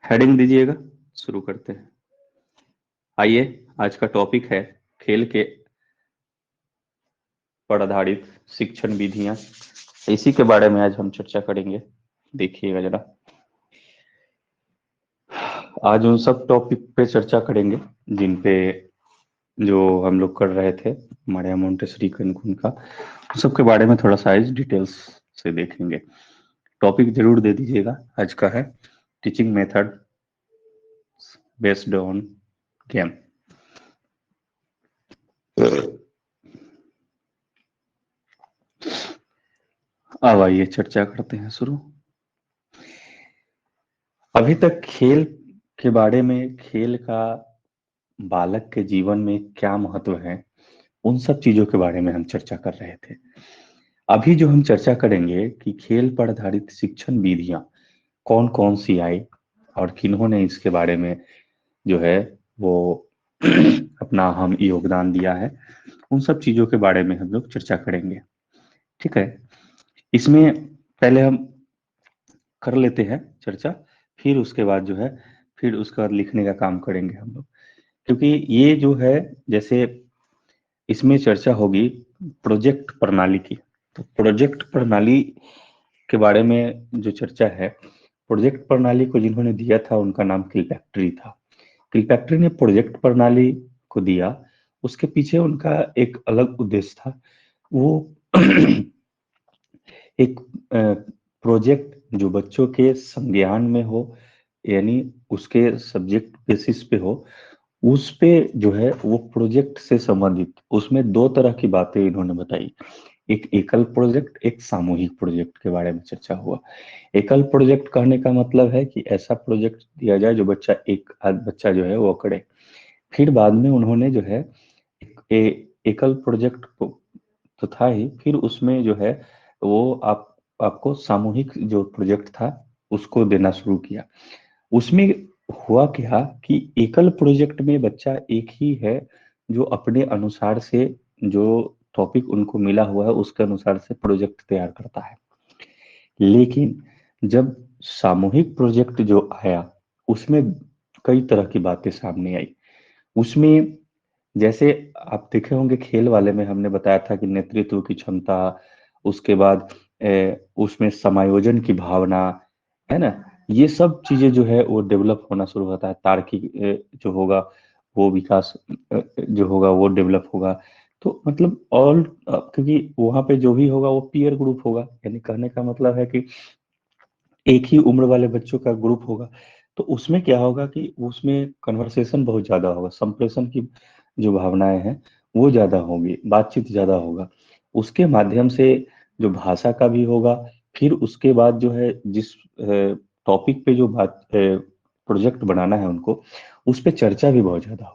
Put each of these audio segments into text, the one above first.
Heading दीजिएगा, शुरू करते हैं। आइए, आज का टॉपिक है खेल के पर आधारित शिक्षण विधियां। इसी के बारे में आज हम चर्चा करेंगे। देखिएगा जरा, आज उन सब टॉपिक पे चर्चा करेंगे जिन पे जो हम लोग कर रहे थे मारिया मोंटेसरी कनकुन का, उन सब के बारे में थोड़ा सा आज डिटेल्स से देखेंगे। टॉपिक जरूर दे दीजिएगा। आज का है teaching method based on game. अब आइए चर्चा करते हैं शुरू। अभी तक खेल के बारे में, खेल का बालक के जीवन में क्या महत्व है, उन सब चीजों के बारे में हम चर्चा कर रहे थे। अभी जो हम चर्चा करेंगे कि खेल पर आधारित शिक्षण विधियां कौन कौन सी आई और किन्होंने इसके बारे में जो है वो अपना हम योगदान दिया है, उन सब चीजों के बारे में हम लोग चर्चा करेंगे। ठीक है, इसमें पहले हम कर लेते हैं चर्चा, फिर उसके बाद जो है फिर उसके बाद लिखने का काम करेंगे हम लोग। क्योंकि ये जो है, जैसे इसमें चर्चा होगी प्रोजेक्ट प्रणाली की, तो प्रोजेक्ट प्रणाली के बारे में जो चर्चा है, प्रोजेक्ट प्रणाली को जिन्होंने दिया था उनका नाम किलपैट्री था। किलपैट्री ने प्रोजेक्ट प्रणाली को दिया, उसके पीछे उनका एक अलग उद्देश्य था। वो एक प्रोजेक्ट जो बच्चों के संज्ञान में हो, यानी उसके सब्जेक्ट बेसिस पे हो, उस पे जो है वो प्रोजेक्ट से संबंधित उसमें दो तरह की बातें इन्होंने बताई। एक एकल प्रोजेक्ट, एक सामूहिक प्रोजेक्ट के बारे में चर्चा हुआ। एकल प्रोजेक्ट कहने का मतलब है कि ऐसा प्रोजेक्ट दिया जाए जो बच्चा एक आध बच्चा जो है वो करे। फिर बाद में उन्होंने जो है एकल प्रोजेक्ट तो था ही, फिर उसमें जो है वो आपको सामूहिक जो प्रोजेक्ट था उसको देना शुरू किया। उसमें हुआ क्या कि एकल प्रोजेक्ट में बच्चा एक ही है जो अपने अनुसार से, जो टॉपिक उनको मिला हुआ है उसके अनुसार से प्रोजेक्ट तैयार करता है। लेकिन जब सामूहिक प्रोजेक्ट जो आया, उसमें कई तरह की बातें सामने आई। उसमें जैसे आप देखे होंगे खेल वाले में हमने बताया था कि नेतृत्व की क्षमता, उसके बाद उसमें समायोजन की भावना, है ना, ये सब चीजें जो है वो डेवलप होना शुरू होता है। तार्किक जो होगा वो विकास जो होगा वो डेवलप होगा। तो मतलब ऑल, क्योंकि वहां पे जो भी होगा वो पीयर ग्रुप होगा, यानी कहने का मतलब है कि एक ही उम्र वाले बच्चों का ग्रुप होगा। तो उसमें क्या होगा कि उसमें कन्वर्सेशन बहुत ज्यादा होगा, संप्रेषण की जो भावनाएं हैं वो ज्यादा होंगी, बातचीत ज्यादा होगा। उसके माध्यम से जो भाषा का भी होगा। फिर उसके बाद जो है जिस टॉपिक पे जो बात प्रोजेक्ट बनाना है उनको, उस पे चर्चा भी बहुत ज्यादा होगी।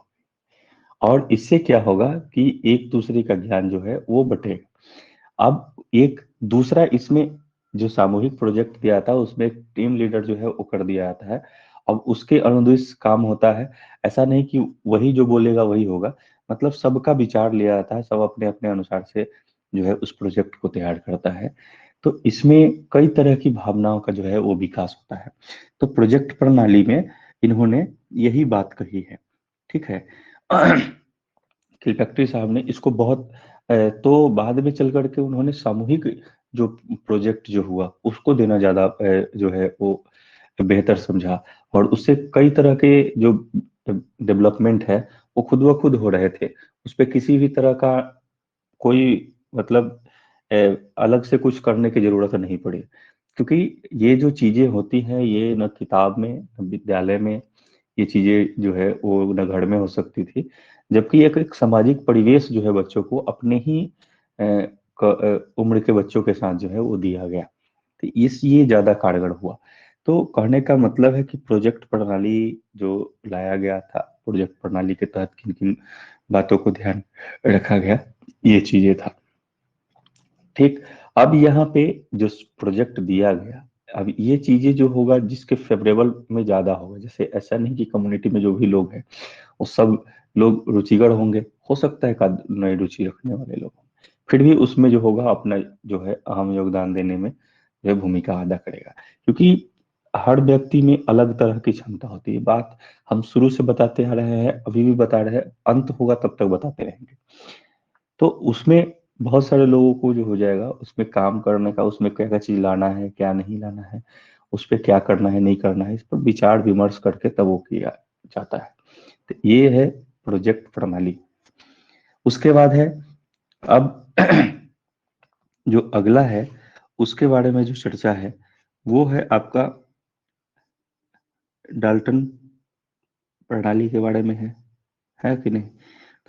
और इससे क्या होगा कि एक दूसरे का ज्ञान जो है वो बटेगा। अब एक दूसरा इसमें जो सामूहिक प्रोजेक्ट दिया था उसमें एक टीम लीडर जो है वो कर दिया जाता है। अब उसके अनुदेश काम होता है। ऐसा नहीं कि वही जो बोलेगा वही होगा, मतलब सबका विचार लिया जाता है, सब अपने अपने अनुसार से जो है उस प्रोजेक्ट को तैयार करता है। तो इसमें कई तरह की भावनाओं का जो है वो विकास होता है। तो प्रोजेक्ट प्रणाली में इन्होंने यही बात कही है। ठीक है। किलफैक्ट्री साहब ने इसको बहुत तो बाद में चल करके उन्होंने सामूहिक जो प्रोजेक्ट जो हुआ उसको देना ज्यादा जो है वो बेहतर समझा। और उससे कई तरह के जो डेवलपमेंट है वो खुद ब खुद हो रहे थे। उस पे किसी भी तरह का कोई मतलब अ, अलग से कुछ करने की जरूरत नहीं पड़ी। क्योंकि ये जो चीजें होती हैं ये न किताब में न विद्यालय में ये चीजें जो है वो न घर में हो सकती थी। जबकि एक सामाजिक परिवेश जो है बच्चों को अपने ही उम्र के बच्चों के साथ जो है वो दिया गया। तो इस ये ज्यादा कारगर हुआ। तो कहने का मतलब है कि प्रोजेक्ट प्रणाली जो लाया गया था, प्रोजेक्ट प्रणाली के तहत किन किन बातों को ध्यान रखा गया, ये चीजें था। ठीक। अब यहाँ पे जो प्रोजेक्ट दिया गया, अब ये चीजें जो होगा जिसके फेवरेबल में ज्यादा होगा, जैसे ऐसा नहीं कि कम्युनिटी में जो भी लोग हैं वो सब लोग रुचिगर होंगे, हो सकता है एक नई रुचि रखने वाले लोग हों। फिर भी उसमें जो होगा अपना जो है अहम योगदान देने में जो है भूमिका अदा करेगा। क्योंकि हर व्यक्ति में अलग तरह की क्षमता होती है। बात हम शुरू से बताते आ रहे हैं, अभी भी बता रहे हैं, अंत होगा तब तक बताते रहेंगे। तो उसमें बहुत सारे लोगों को जो हो जाएगा उसमें काम करने का, उसमें क्या क्या चीज लाना है क्या नहीं लाना है, उस पर क्या करना है नहीं करना है, इस पर विचार विमर्श करके तब वो किया जाता है। तो ये है प्रोजेक्ट प्रणाली। उसके बाद है अब जो अगला है उसके बारे में जो चर्चा है वो है आपका डाल्टन प्रणाली के बारे में है कि नहीं।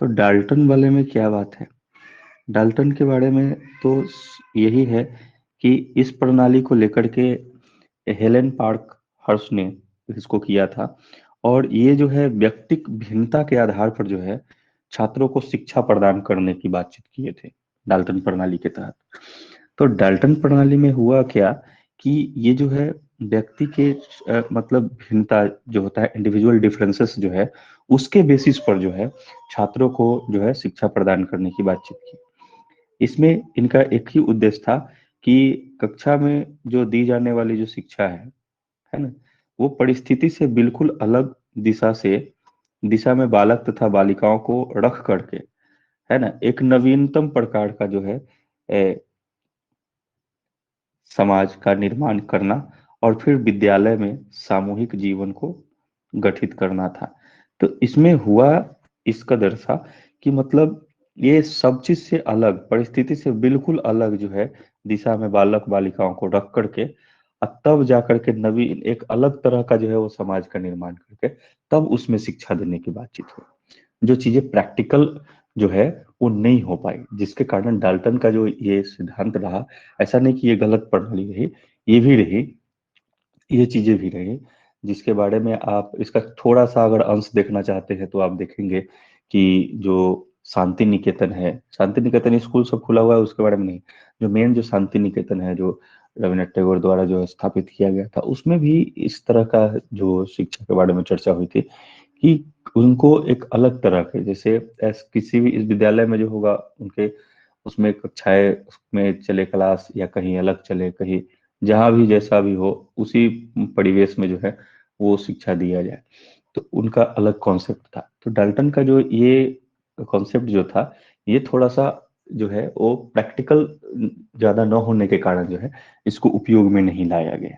तो डाल्टन वाले में क्या बात है, डाल्टन के बारे में तो यही है कि इस प्रणाली को लेकर के हेलेन पार्क हर्ष ने इसको किया था, और ये जो है व्यक्तिक भिन्नता के आधार पर जो है छात्रों को शिक्षा प्रदान करने की बातचीत किए थे डाल्टन प्रणाली के तहत। तो डाल्टन प्रणाली में हुआ क्या कि ये जो है व्यक्ति के मतलब भिन्नता जो होता है, इंडिविजुअल डिफरेंसेस जो है, उसके बेसिस पर जो है छात्रों को जो है शिक्षा प्रदान करने की बातचीत की। इसमें इनका एक ही उद्देश्य था कि कक्षा में जो दी जाने वाली जो शिक्षा है ना, वो परिस्थिति से बिल्कुल अलग दिशा में बालक तथा बालिकाओं को रख करके, है ना, एक नवीनतम प्रकार का जो है समाज का निर्माण करना, और फिर विद्यालय में सामूहिक जीवन को गठित करना था। तो इसमें हुआ इस कदर था कि मतलब ये सब चीज से अलग, परिस्थिति से बिल्कुल अलग जो है दिशा में बालक बालिकाओं को रख करके, और तब जाकर के नवीन एक अलग तरह का जो है वो समाज का निर्माण करके तब उसमें शिक्षा देने की बातचीत हुई। जो चीजें प्रैक्टिकल जो है वो नहीं हो पाई, जिसके कारण डाल्टन का जो ये सिद्धांत रहा, ऐसा नहीं कि ये गलत प्रणाली रही, ये भी रही, ये चीजें भी रही, जिसके बारे में आप इसका थोड़ा सा अगर अंश देखना चाहते हैं तो आप देखेंगे कि जो शांति निकेतन है, शांति निकेतन स्कूल सब खुला हुआ है उसके बारे में नहीं, जो मेन जो शांति निकेतन है जो रविन्द्रनाथ टैगोर द्वारा जो स्थापित किया गया था, उसमें भी इस तरह का जो शिक्षा के बारे में चर्चा हुई थी कि उनको एक अलग तरह के, जैसे किसी भी इस विद्यालय में जो होगा उनके उसमें कक्षाएं में चले क्लास, या कहीं अलग चले, कहीं जहां भी जैसा भी हो उसी परिवेश में जो है वो शिक्षा दिया जाए। तो उनका अलग कॉन्सेप्ट था। तो डाल्टन का जो ये कॉन्सेप्ट जो था, ये थोड़ा सा जो है वो प्रैक्टिकल ज्यादा न होने के कारण जो है इसको उपयोग में नहीं लाया गया।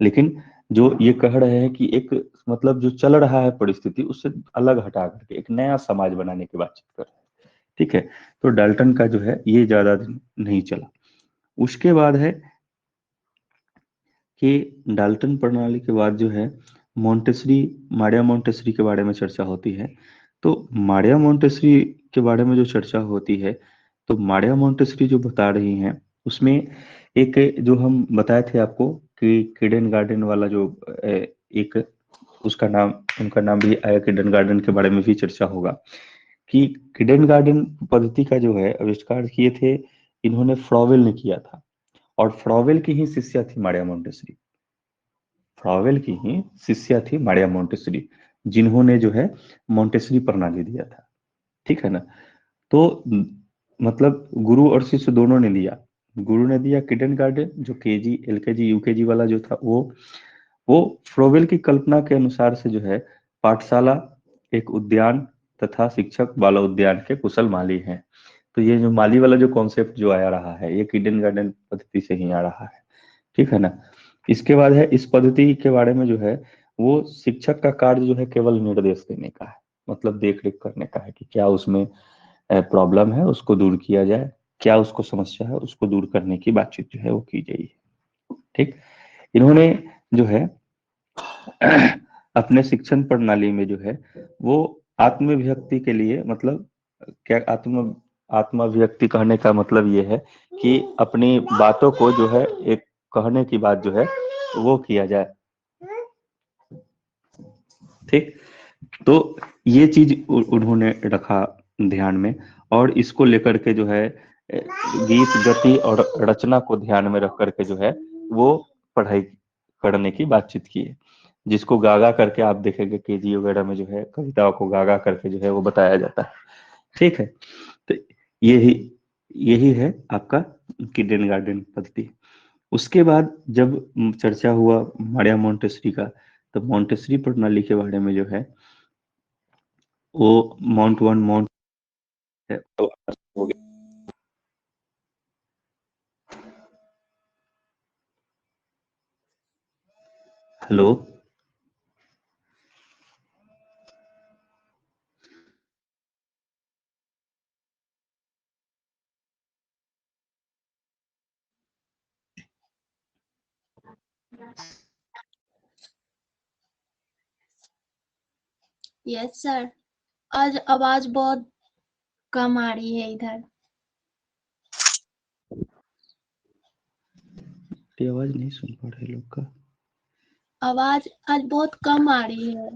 लेकिन जो ये कह रहे हैं कि एक मतलब जो चल रहा है परिस्थिति उससे अलग हटा करके एक नया समाज बनाने की बातचीत कर रहे हैं। ठीक है। तो डाल्टन का जो है ये ज्यादा दिन नहीं चला। उसके बाद है कि डाल्टन प्रणाली के बाद जो है मोंटेसरी, मारिया मोंटेसरी के बारे में चर्चा होती है। तो मारिया मोंटेसरी के बारे में जो चर्चा होती है, तो मारिया मोंटेसरी जो बता रही हैं उसमें एक जो हम बताए थे आपको कि किडन गार्डन वाला जो एक उसका नाम, उनका नाम भी आया, किडन गार्डन के बारे में भी चर्चा होगा कि किडन गार्डन पद्धति का जो है आविष्कार किए थे इन्होंने, फ्रॉवेल ने किया था, और फ्रॉवेल की ही शिष्या थी मारिया मोंटेसरी। फ्रॉवेल की ही शिष्या थी मारिया मोंटेसरी, जिन्होंने जो है मोंटेसरी प्रणाली दिया था। ठीक है ना। तो मतलब गुरु और शिष्य दोनों ने लिया। गुरु ने दिया किडन गार्डन, जो केजी एलकेजी यूकेजी वाला जो था वो फ्रोवेल की कल्पना के अनुसार से जो है पाठशाला, एक उद्यान तथा शिक्षक बाल उद्यान के कुशल माली हैं। तो ये जो माली वाला जो कॉन्सेप्ट जो आया रहा है ये किडन गार्डन पद्धति से ही आ रहा है। ठीक है ना। इसके बाद है इस पद्धति के बारे में जो है वो शिक्षक का कार्य जो है केवल निर्देश देने का है, मतलब देख रेख करने का है कि क्या उसमें प्रॉब्लम है उसको दूर किया जाए, क्या उसको समस्या है उसको दूर करने की बातचीत जो है वो की जाए। ठीक। इन्होंने जो है अपने शिक्षण प्रणाली में जो है वो आत्माभिव्यक्ति के लिए, मतलब क्या आत्माभिव्यक्ति कहने का मतलब ये है कि अपनी बातों को जो है एक कहने की बात जो है वो किया जाए। ठीक। तो ये चीज उन्होंने रखा ध्यान में, और इसको लेकर के जो है गीत गति और रचना को ध्यान में रख करके जो है वो पढ़ाई करने की बातचीत की है, जिसको गागा करके आप देखेंगे केजी वगैरह में जो है कविताओं को गागा करके जो है वो बताया जाता है। ठीक है। तो यही यही है आपका किडन गार्डन पद्धति। उसके बाद जब चर्चा हुआ मारिया मोंटेसरी का, तो मोंटेसरी प्रणाली के बारे में जो है वो माउंट वन माउंट है तो हो गया। हेलो। Yes sir. आज आवाज बहुत कम आ रही है इधर। ये आवाज नहीं सुन पा रहे लोग का। आवाज आज बहुत कम आ रही है।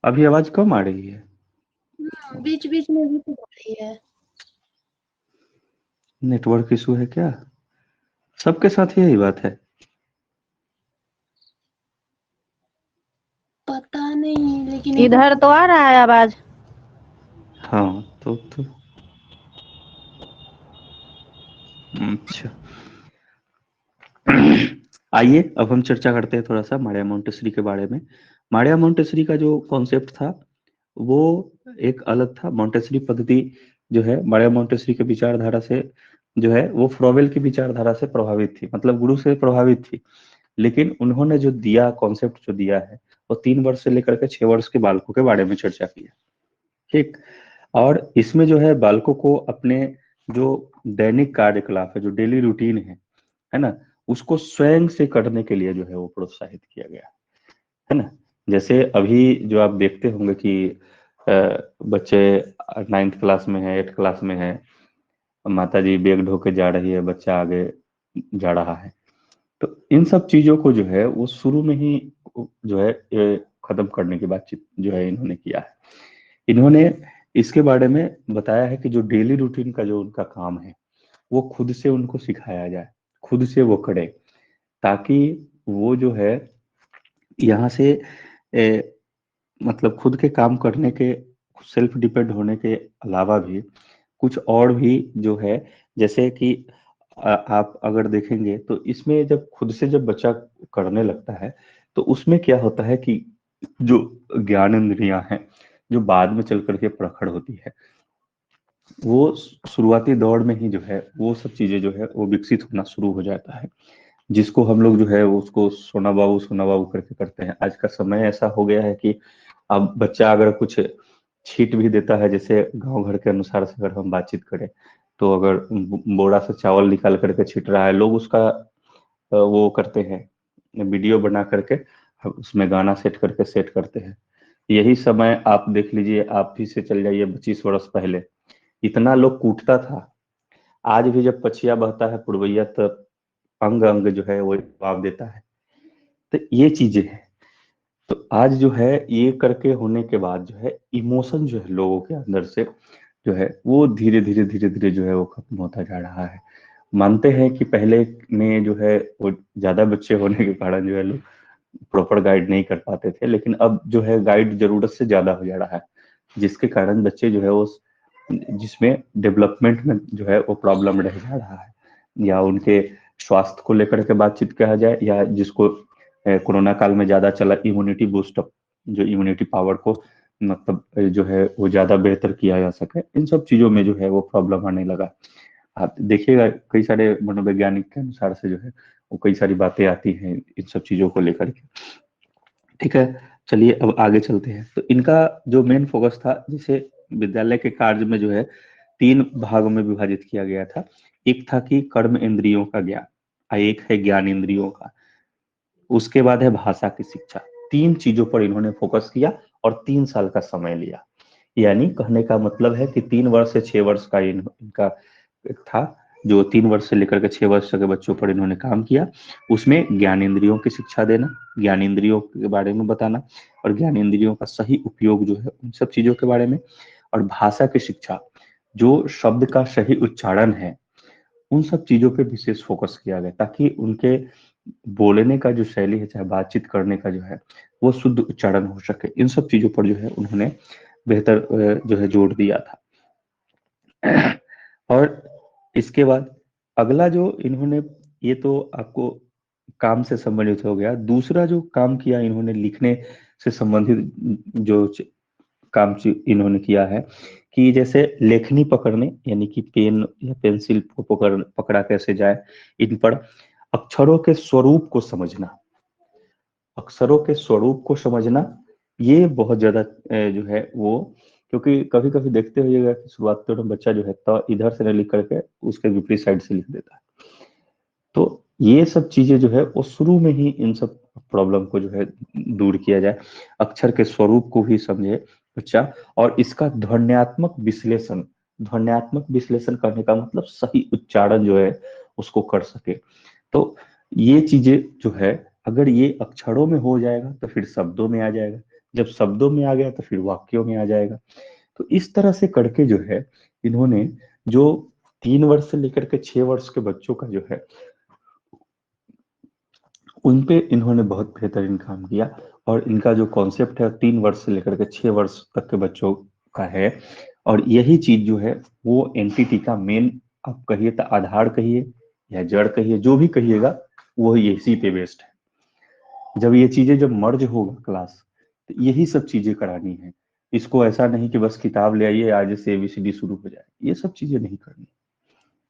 अभी आवाज कम आ रही है। बीच बीच में भी तो आ रही है। नेटवर्क इशू है क्या? सबके साथ यही बात है। पता नहीं, लेकिन इधर तो आ रहा है आवाज। हाँ तो अच्छा। आइए अब हम चर्चा करते हैं थोड़ा सा मारिया मोंटेसरी के बारे में। मारिया मोंटेसरी का जो कॉन्सेप्ट था वो एक अलग था। मोंटेसरी पद्धति जो है मारिया मोंटेसरी के विचारधारा से जो है वो फ्रोवेल की विचारधारा से प्रभावित थी, मतलब गुरु से प्रभावित थी। लेकिन उन्होंने जो दिया कॉन्सेप्ट जो दिया है वो 3 वर्ष से लेकर के 6 वर्ष के बालकों के बारे में चर्चा की है। ठीक। और इसमें जो है बालकों को अपने जो दैनिक कार्यकलाप है, जो डेली रूटीन है ना, उसको स्वयं से करने के लिए जो है वो प्रोत्साहित किया गया है ना। जैसे अभी जो आप देखते होंगे कि बच्चे 9th क्लास में है, 8th क्लास में है, माता जी बैग ढो के जा रही है, बच्चा आगे जा रहा है। तो इन सब चीजों को जो है वो शुरू में ही जो है खत्म करने की बातचीत जो है इन्होंने किया है। इन्होंने इसके बारे में बताया है कि जो डेली रूटीन का जो उनका काम है वो खुद से उनको सिखाया जाए, खुद से वो करे, ताकि वो जो है यहाँ से मतलब खुद के काम करने के, सेल्फ डिपेंड होने के अलावा भी कुछ और भी जो है, जैसे कि आप अगर देखेंगे तो इसमें जब खुद से जब बच्चा करने लगता है तो उसमें क्या होता है कि जो ज्ञान इंद्रियां हैं जो बाद में चल करके प्रखर होती है, वो शुरुआती दौर में ही जो है वो सब चीजें जो है वो विकसित होना शुरू हो जाता है, जिसको हम लोग जो है उसको सोना बाबू करके करते हैं। आज का समय ऐसा हो गया है कि अब बच्चा अगर कुछ छीट भी देता है, जैसे गांव घर के अनुसार से अगर हम बातचीत करें, तो अगर बोरा से चावल निकाल करके छीट रहा है, लोग उसका वो करते हैं वीडियो बना करके, उसमें गाना सेट करके सेट करते हैं। यही समय आप देख लीजिए, आप भी से चल जाइए 25 वर्ष पहले, इतना लोग कूटता था। आज भी जब पछिया बहता है पुरवैया, तब अंग अंग जो है वो जवाब देता है। तो ये चीजें हैं। तो आज जो है ये करके होने के बाद जो है इमोशन जो है लोगों के अंदर से जो है वो धीरे धीरे धीरे धीरे जो है वो खत्म होता जा रहा है। मानते हैं कि पहले में जो है वो ज्यादा बच्चे होने के कारण जो है लोग प्रॉपर गाइड नहीं कर पाते थे, लेकिन अब जो है गाइड जरूरत से ज्यादा हो जा रहा है, जिसके कारण बच्चे जो है वो जिसमें डेवलपमेंट में जो है वो प्रॉब्लम रह जा रहा है, या उनके स्वास्थ्य को लेकर के बातचीत कहा जाए, या जिसको कोरोना काल में ज्यादा चला इम्यूनिटी बूस्टअप, जो इम्यूनिटी पावर को मतलब जो है वो ज्यादा बेहतर किया जा सके, इन सब चीजों में जो है वो प्रॉब्लम आने लगा। आप देखिएगा कई सारे मनोवैज्ञानिक के अनुसार से जो है वो कई सारी बातें आती हैं इन सब चीजों को लेकर के। ठीक है, चलिए अब आगे चलते हैं। तो इनका जो मेन फोकस था, जिसे विद्यालय के कार्य में जो है 3 भागों में विभाजित किया गया था। एक था कि कर्म इंद्रियों का ज्ञान, एक है ज्ञान इंद्रियों का, उसके बाद है भाषा की शिक्षा। 3 चीजों पर इन्होंने फोकस किया और 3 साल का समय लिया। यानी कहने का मतलब है कि 3 वर्ष से 6 वर्ष का इनका था, जो 3 वर्ष से लेकर के 6 वर्ष तक के बच्चों पर इन्होंने काम किया। उसमें ज्ञानेंद्रियों की शिक्षा देना, ज्ञानेंद्रियों के बारे में बताना, और ज्ञानेंद्रियों का सही उपयोग जो है उन सब चीजों के बारे में, और भाषा की शिक्षा, जो शब्द का सही उच्चारण है, उन सब चीजों पे विशेष फोकस किया गया, ताकि उनके बोलने का जो शैली है, चाहे बातचीत करने का जो है वो शुद्ध उच्चारण हो सके। इन सब चीजों पर जो है उन्होंने बेहतर जो है जोर दिया था। और इसके बाद अगला जो इन्होंने ये तो आपको काम से संबंधित हो गया। दूसरा जो काम किया इन्होंने लिखने से संबंधित जो काम इन्होंने किया है कि जैसे लेखनी पकड़ने, यानी कि पेन या पेंसिल को पकड़ा कैसे जाए, इन पर अक्षरों के स्वरूप को समझना, अक्षरों के स्वरूप को समझना, ये बहुत ज्यादा जो है वो, क्योंकि कभी कभी देखते होइएगा कि शुरुआत में बच्चा जो है तो इधर से नहीं लिख करके उसके विपरीत साइड से लिख देता है। तो ये सब चीजें जो है वो शुरू में ही इन सब प्रॉब्लम को जो है दूर किया जाए, अक्षर के स्वरूप को भी समझे बच्चा, और इसका ध्वन्यात्मक विश्लेषण, ध्वन्यात्मक विश्लेषण करने का मतलब सही उच्चारण जो है उसको कर सके। तो ये चीजें जो है अगर ये अक्षरों में हो जाएगा तो फिर शब्दों में आ जाएगा, जब शब्दों में आ गया तो फिर वाक्यों में आ जाएगा। तो इस तरह से करके जो है इन्होंने जो 3 वर्ष से लेकर के 6 वर्ष के बच्चों का जो है उन पे इन्होंने बहुत बेहतरीन काम किया। और इनका जो कॉन्सेप्ट है 3 वर्ष से लेकर के 6 वर्ष तक के बच्चों का है, और यही चीज जो है वो एनटीटी का मेन, आप कहिए तो आधार कहिए या जड़ कहिए, जो भी कहिएगा वो इसी पे बेस्ड है। जब ये चीजें जब मर्ज होगा क्लास, तो यही सब चीजें करानी है। इसको ऐसा नहीं कि बस किताब ले आइए आज से एबीसीडी शुरू हो जाए, ये सब चीजें नहीं करनी,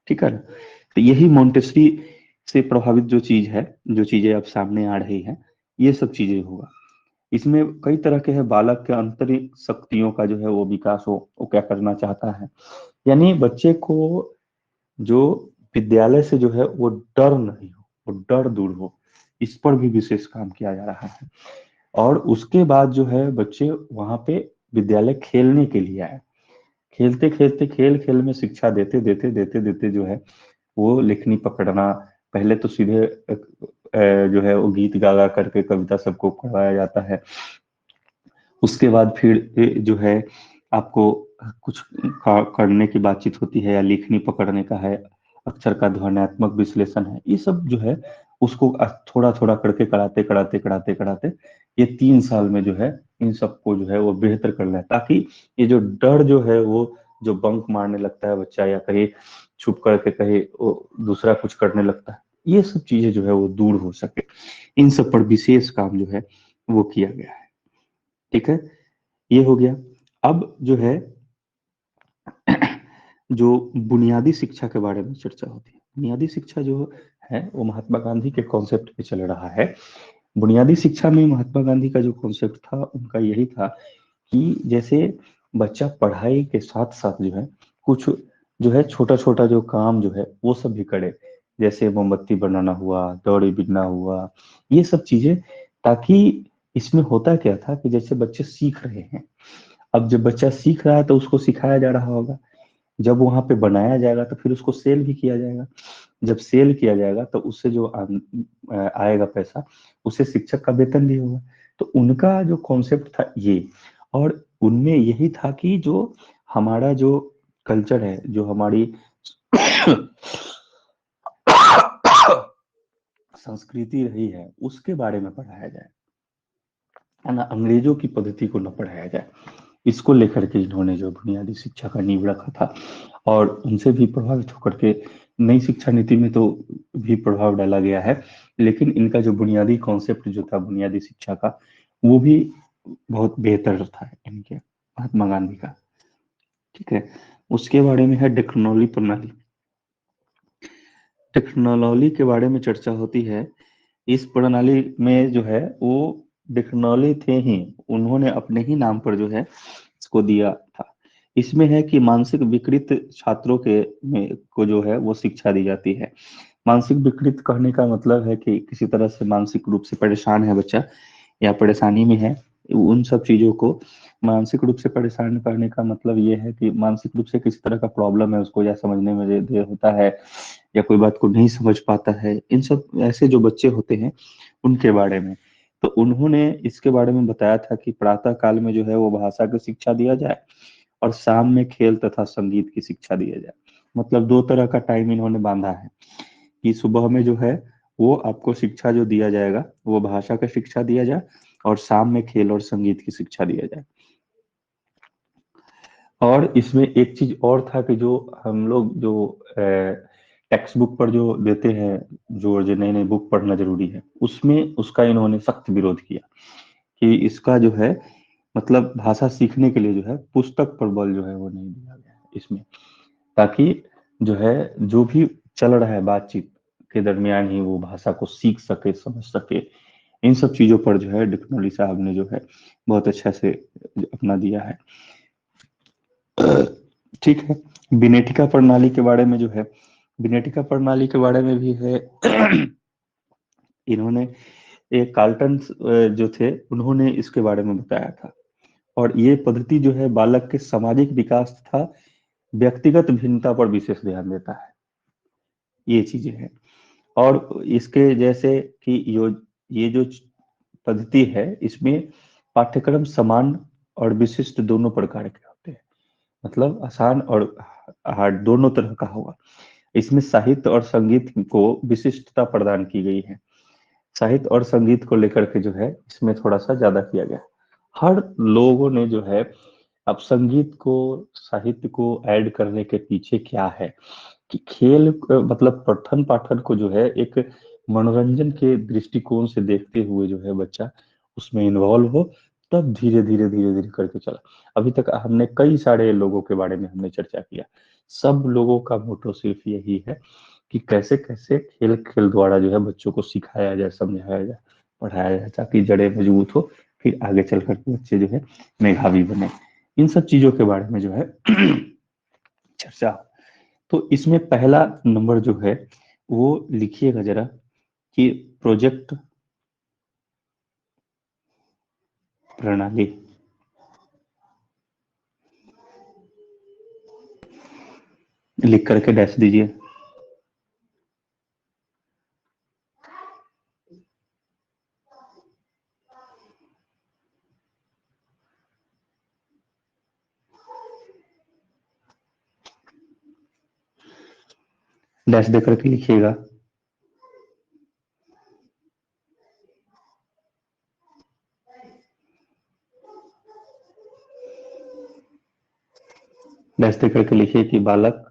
ठीक है ना। तो यही मोंटेसरी से प्रभावित जो चीज है, जो चीजें अब सामने आ रही है, ये सब चीजें होगा। इसमें कई तरह के है, बालक के आंतरिक शक्तियों का जो है वो विकास हो, वो क्या करना चाहता है, यानी बच्चे को जो विद्यालय से जो है वो डर नहीं हो, वो डर दूर हो, इस पर भी विशेष काम किया जा रहा है। और उसके बाद जो है बच्चे वहां पे विद्यालय खेलने के लिए आए, खेलते खेलते खेल खेल में शिक्षा देते देते देते देते जो है वो लिखनी पकड़ना, पहले तो सीधे जो है वो गीत गा गा करके कविता सबको पढ़ाया जाता है। उसके बाद फिर जो है आपको कुछ करने की बातचीत होती है, या लिखनी पकड़ने का है, अक्षर का ध्वन्यात्मक विश्लेषण है, ये सब जो है उसको थोड़ा थोड़ा करके कराते कराते कराते कराते ये 3 साल में जो है इन सबको जो है वो बेहतर करना है, ताकि ये जो डर जो है वो, जो बंक मारने लगता है बच्चा या कहीं छुप करके कहीं दूसरा कुछ करने लगता है, ये सब चीजें जो है वो दूर हो सके, इन सब पर विशेष काम जो है वो किया गया है। ठीक है, ये हो गया। अब जो है जो बुनियादी शिक्षा के बारे में चर्चा होती है, बुनियादी शिक्षा जो है वो महात्मा गांधी के कॉन्सेप्ट पे चल रहा है। बुनियादी शिक्षा में महात्मा गांधी का जो कॉन्सेप्ट था उनका यही था कि जैसे बच्चा पढ़ाई के साथ साथ जो है कुछ जो है छोटा छोटा जो काम जो है वो सब भी करे, जैसे मोमबत्ती बनाना हुआ, दौड़ी बिनना हुआ, ये सब चीजें, ताकि इसमें होता क्या था कि जैसे बच्चे सीख रहे हैं, अब जब बच्चा सीख रहा है तो उसको सिखाया जा रहा होगा, जब वहां पे बनाया जाएगा तो फिर उसको सेल भी किया जाएगा, जब सेल किया जाएगा तो उससे जो आएगा पैसा, उससे शिक्षक का वेतन भी होगा। तो उनका जो कॉन्सेप्ट था ये, और उनमें यही था कि जो हमारा जो कल्चर है, जो हमारी संस्कृति रही है, उसके बारे में पढ़ाया जाए, है ना, अंग्रेजों की पद्धति को न पढ़ाया जाए। इसको लेकर के इन्होंने जो बुनियादी शिक्षा का नींव रखा था, और उनसे भी प्रभावित होकर के नई शिक्षा नीति में तो भी प्रभाव डाला गया है, लेकिन इनका जो बुनियादी कॉन्सेप्ट जो था बुनियादी शिक्षा का, वो भी बहुत बेहतर था इनके, महात्मा गांधी का। ठीक है, उसके बारे में है टेक्नोलॉजी प्रणाली। टेक्नोलॉजी के बारे में चर्चा होती है। इस प्रणाली में जो है वो टेक्नोलॉजी थे ही, उन्होंने अपने ही नाम पर जो है इसको दिया था। इसमें है कि मानसिक विकृत छात्रों के में को जो है वो शिक्षा दी जाती है। मानसिक विकृत कहने का मतलब है कि किसी तरह से मानसिक रूप से परेशान है बच्चा या परेशानी में है, उन सब चीजों को मानसिक रूप से परेशान करने का मतलब ये है कि मानसिक रूप से किसी तरह का प्रॉब्लम है उसको, या समझने में देर होता है, या कोई बात को नहीं समझ पाता है, इन सब ऐसे जो बच्चे होते हैं उनके बारे में। तो उन्होंने इसके बारे में बताया था कि प्रातः काल में जो है वो भाषा की शिक्षा दिया जाए, और शाम में खेल तथा संगीत की शिक्षा दिया जाए। मतलब 2 तरह का टाइम इन्होंने बांधा है कि सुबह में जो है वो आपको शिक्षा जो दिया जाएगा वो भाषा का शिक्षा दिया जाए, और शाम में खेल और संगीत की शिक्षा दिया जाए। और इसमें एक चीज और था कि जो हम लोग जो टेक्स्ट बुक पर जो देते हैं, जो नई नई बुक पढ़ना जरूरी है, उसमें उसका इन्होंने सख्त विरोध किया कि इसका जो है मतलब भाषा सीखने के लिए जो है पुस्तक पर बल जो है वो नहीं दिया गया है इसमें, ताकि जो है जो भी चल रहा है बातचीत के दरमियान ही वो भाषा को सीख सके, समझ सके। इन सब चीजों पर जो है डिक्शनरी साहब ने जो है बहुत अच्छा से अपना दिया है। ठीक है। विनेटिका प्रणाली के बारे में जो है, विनेटिका प्रणाली के बारे में भी है इन्होंने एक कार्ल्टन जो थे उन्होंने इसके बारे में बताया था। और ये पद्धति जो है बालक के सामाजिक विकास तथा व्यक्तिगत भिन्नता पर विशेष ध्यान देता है, ये चीजें हैं। और इसके जैसे कि ये जो पद्धति है इसमें पाठ्यक्रम समान और विशिष्ट दोनों प्रकार के होते हैं, मतलब आसान और हार्ड दोनों तरह का होगा। इसमें साहित्य और संगीत को विशिष्टता प्रदान की गई है। साहित्य और संगीत को लेकर के जो है इसमें थोड़ा सा ज्यादा किया गया। हर लोगों ने जो है अब संगीत को साहित्य को ऐड करने के पीछे क्या है कि खेल मतलब पठन पाठन को जो है एक मनोरंजन के दृष्टिकोण से देखते हुए जो है बच्चा उसमें इन्वॉल्व हो, तब धीरे धीरे धीरे धीरे करके चला। अभी तक हमने कई सारे लोगों के बारे में हमने चर्चा किया, सब लोगों का मोटो सिर्फ यही है कि कैसे कैसे खेल खेल द्वारा जो है बच्चों को सिखाया जाए, समझाया जाए, पढ़ाया जाए, ताकि जड़ें मजबूत हो, फिर आगे चल करके बच्चे जो है मेधावी बने। इन सब चीजों के बारे में जो है चर्चा। तो इसमें पहला नंबर जो है वो लिखिएगा जरा कि प्रोजेक्ट प्रणाली। लिख करके डैश दीजिए। डैश दे करके लिखिएगा। डैश दे करके लिखिए कि बालक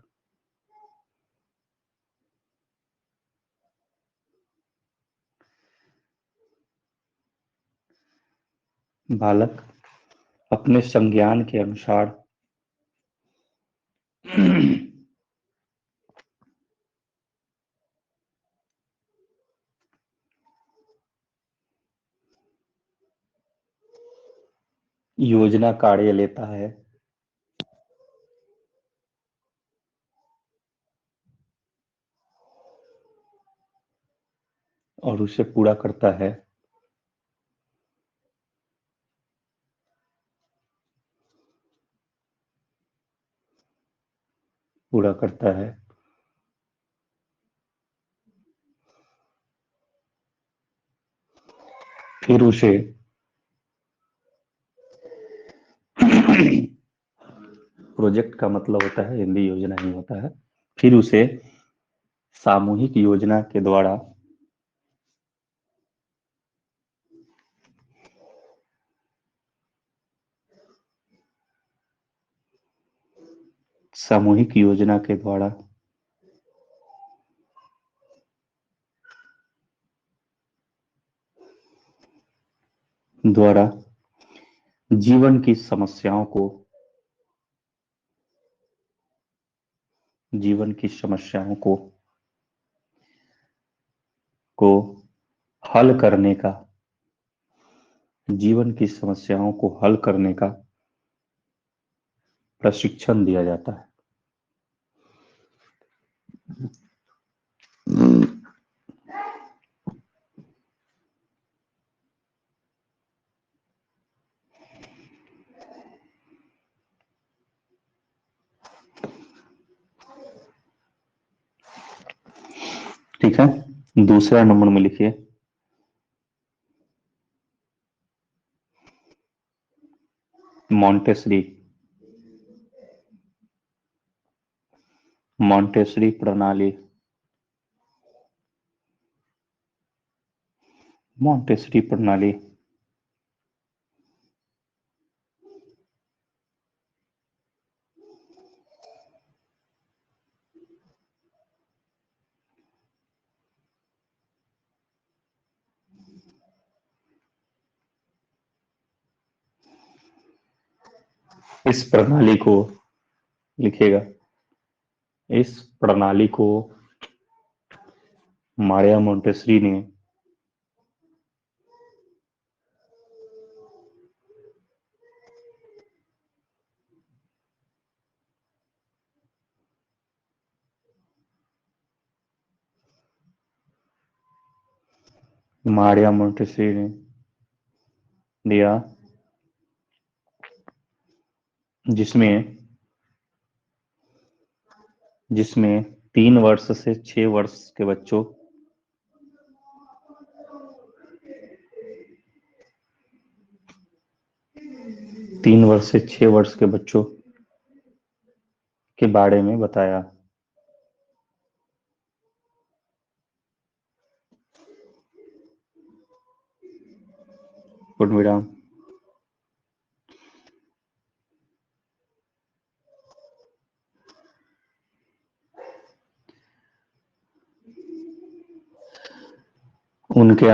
बालक अपने संज्ञान के अनुसार योजना कार्य लेता है और उसे पूरा करता है। पूरा करता है। फिर उसे प्रोजेक्ट का मतलब होता है हिंदी योजना ही होता है। फिर उसे सामूहिक योजना के द्वारा सामूहिक योजना के द्वारा जीवन की समस्याओं को जीवन की समस्याओं को हल करने का जीवन की समस्याओं को हल करने का प्रशिक्षण दिया जाता है। ठीक है। दूसरा नंबर में लिखिए मॉन्टेसरी। मॉन्टेसरी प्रणाली। मॉन्टेसरी प्रणाली इस प्रणाली को लिखिएगा, इस प्रणाली को मारिया मोंटेसरी ने मारिया मोंटेसरी ने दिया, जिसमें जिसमें 3 वर्ष से 6 वर्ष के बच्चों 3 वर्ष से 6 वर्ष के बच्चों के बारे में बताया। पूर्ण विराम। उनके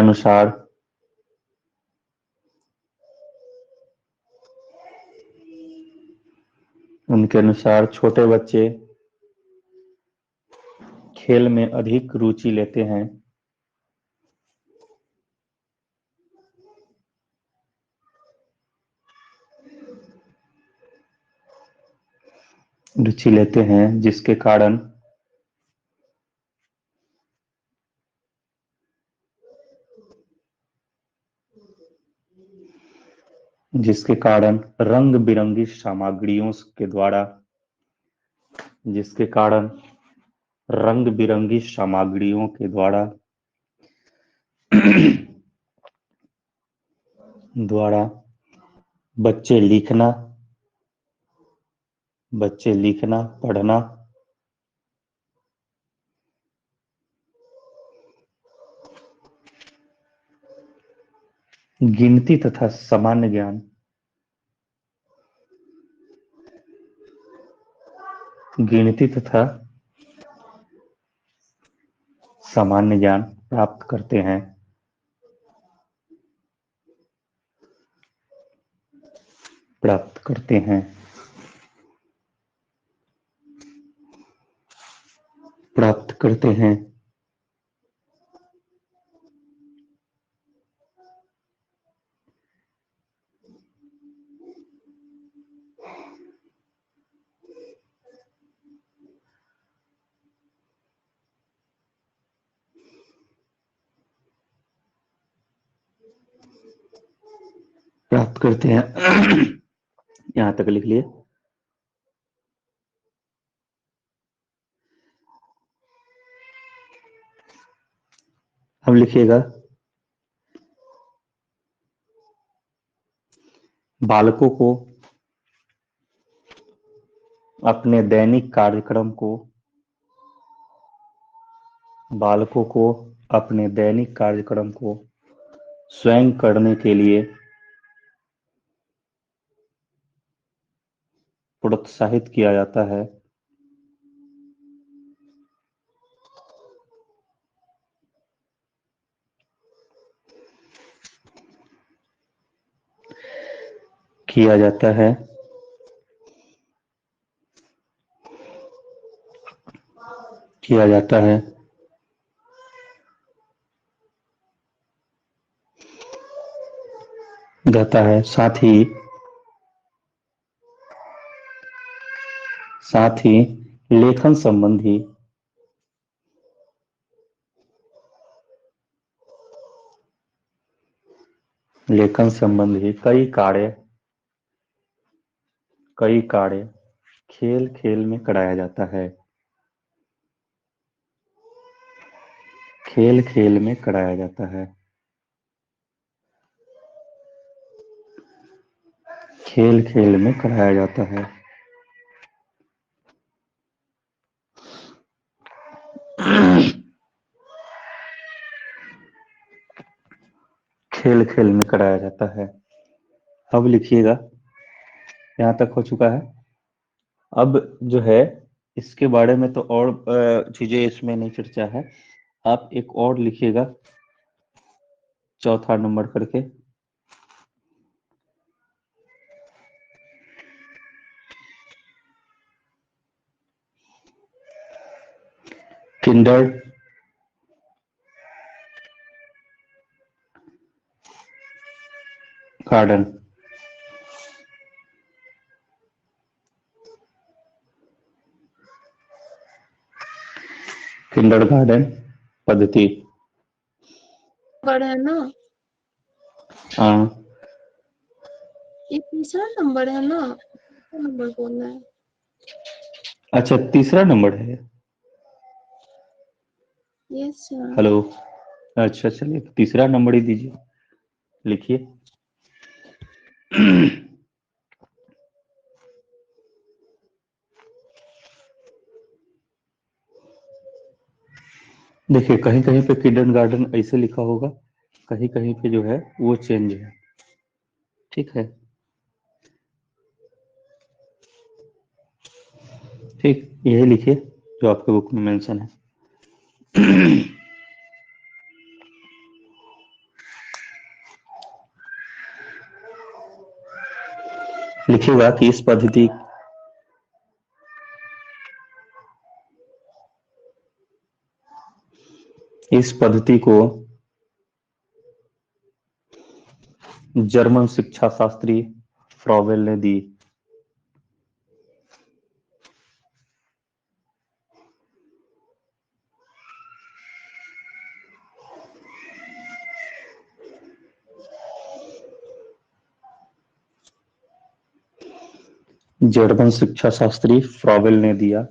अनुसार छोटे बच्चे खेल में अधिक रुचि लेते हैं। जिसके कारण रंग बिरंगी सामग्रियों के द्वारा द्वारा बच्चे लिखना पढ़ना गिनती तथा सामान्य ज्ञान प्राप्त करते हैं। प्राप्त करते हैं यहां तक लिख लिए। अब लिखिएगा, बालकों को अपने दैनिक कार्यक्रम को स्वयं करने के लिए प्रोत्साहित किया जाता है। किया जाता है साथ ही लेखन संबंधी कई कार्य खेल खेल में कराया जाता है। खेल खेल में कराया जाता है। खेल खेल में कराया जाता है। खेल खेल में कराया जाता है। अब लिखिएगा, यहां तक हो चुका है। अब जो है इसके बारे में तो और चीजें इसमें नहीं चर्चा है। आप एक और लिखिएगा, चौथा नंबर करके। किंडर गार्डन, किंडर गार्डन पद्धति। नंबर है ना, हाँ ये तीसरा नंबर है ना, तीसरा नंबर बोलना है। अच्छा, तीसरा नंबर है। Yes sir. हेलो, अच्छा चलिए तीसरा नंबर ही दीजिए, लिखिए। देखिए कहीं कहीं पे किंडर गार्डन ऐसे लिखा होगा, कहीं कहीं पे जो है वो चेंज है, ठीक है। ठीक, यही लिखिए जो आपके बुक में मेंशन है। लिखिएगा कि इस पद्धति को जर्मन शिक्षा शास्त्री फ्रॉवेल ने दी। जर्मन शिक्षा शास्त्री फ्रॉवेल ने दिया।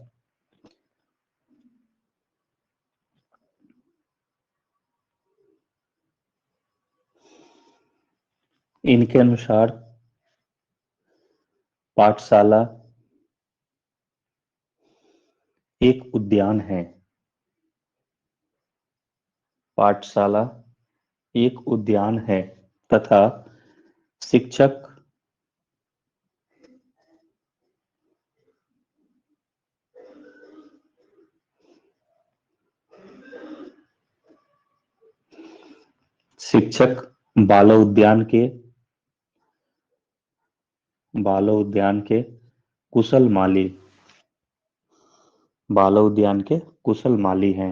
इनके अनुसार पाठशाला एक उद्यान है। पाठशाला एक उद्यान है तथा शिक्षक शिक्षक बालोद्यान के कुशल माली बालोद्यान के कुशल माली हैं।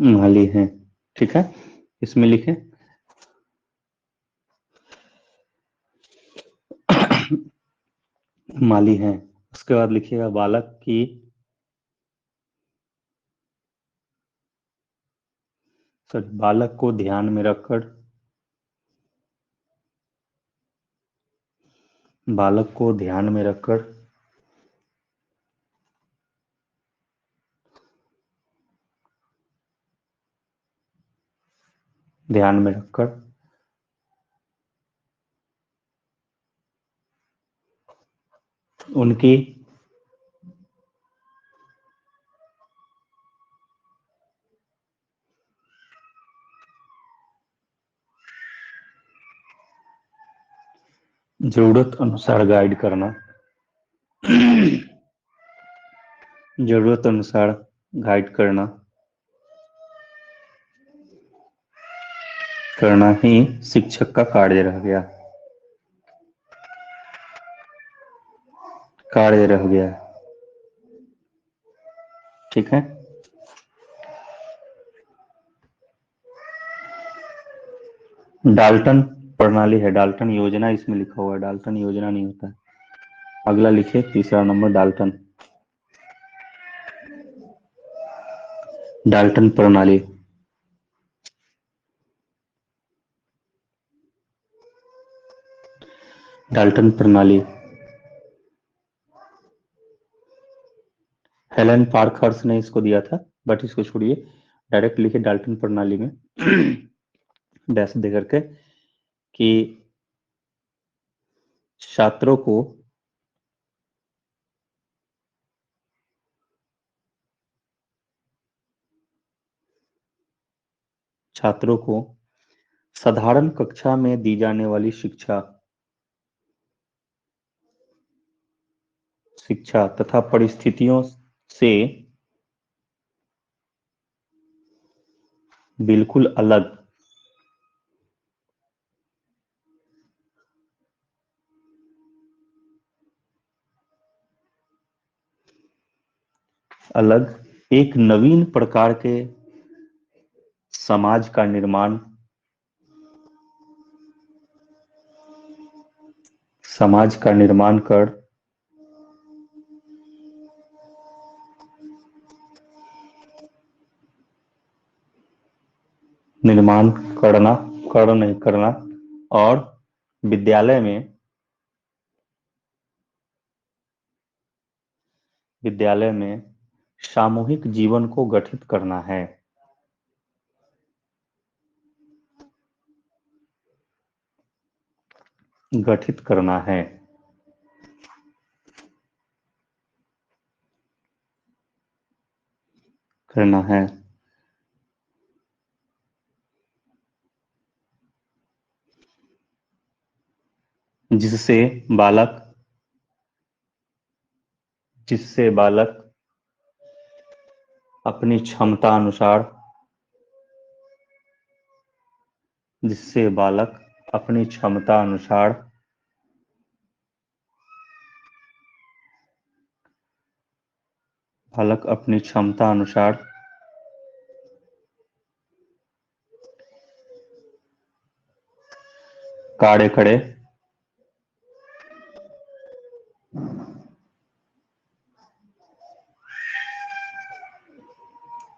माली हैं, ठीक है, इसमें लिखें। माली हैं। उसके बाद लिखिएगा बालक को ध्यान में रखकर बालक को ध्यान में रखकर ध्यान में रखकर उनकी जरूरत अनुसार गाइड करना जरूरत अनुसार गाइड करना ही शिक्षक का कार्य रह गया, ठीक है। डाल्टन प्रणाली है, डाल्टन योजना इसमें लिखा हुआ है, डाल्टन योजना नहीं होता है। अगला लिखिए तीसरा नंबर, डाल्टन प्रणाली। डाल्टन प्रणाली हेलन पार्खर्स ने इसको दिया था, बट इसको छोड़िए, डायरेक्ट लिखिए डाल्टन प्रणाली में डैश दे करके कि छात्रों को साधारण कक्षा में दी जाने वाली शिक्षा तथा परिस्थितियों से बिल्कुल अलग। अलग एक नवीन प्रकार के समाज का निर्माण, समाज का निर्माण कर निर्माण करना कर नहीं करना और विद्यालय में सामूहिक जीवन को गठित करना है। गठित करना है। करना है। जिससे बालक अपनी क्षमता अनुसार कार्य करे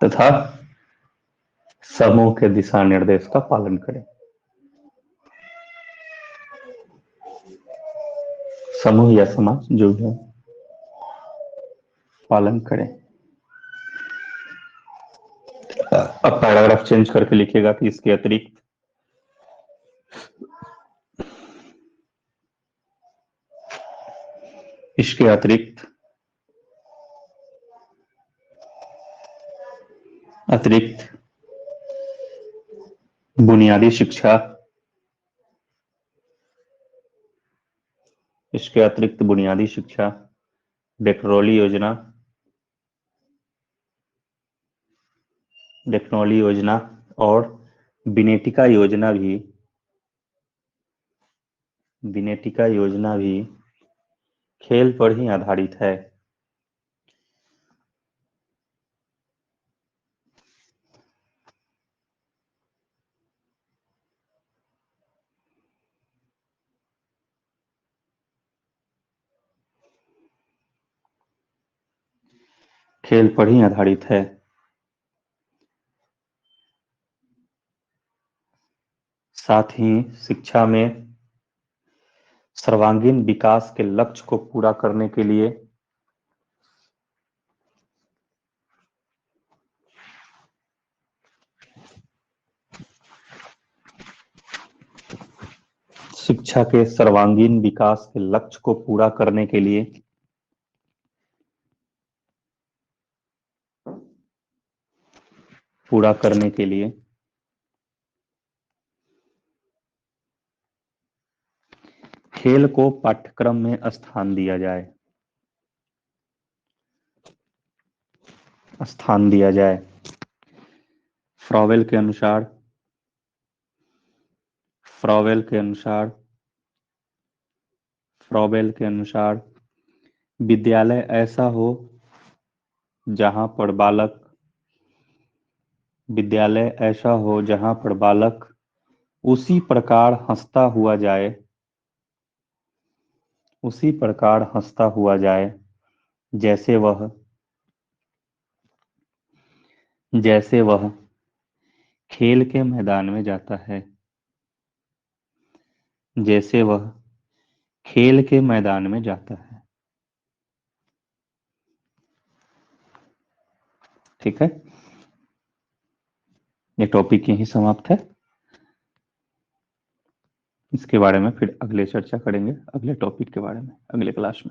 तथा समूह के दिशा निर्देश का पालन करे। समूह या समाज जो भी है पालन करें। अब पैराग्राफ चेंज करके लिखिएगा कि इसके अतिरिक्त अतिरिक्त बुनियादी शिक्षा, डेक्रोली योजना और बिनेटिका योजना भी खेल पर ही आधारित है। खेल पर ही आधारित है। साथ ही शिक्षा में सर्वांगीण विकास के लक्ष्य को पूरा करने के लिए खेल को पाठ्यक्रम में स्थान दिया जाए। फ्रॉवेल के अनुसार विद्यालय ऐसा हो जहां पर बालक उसी प्रकार हंसता हुआ जाए जैसे वह खेल के मैदान में जाता है। ठीक है, ये टॉपिक यहीं समाप्त है। इसके बारे में फिर अगले चर्चा करेंगे, अगले टॉपिक के बारे में अगले क्लास में।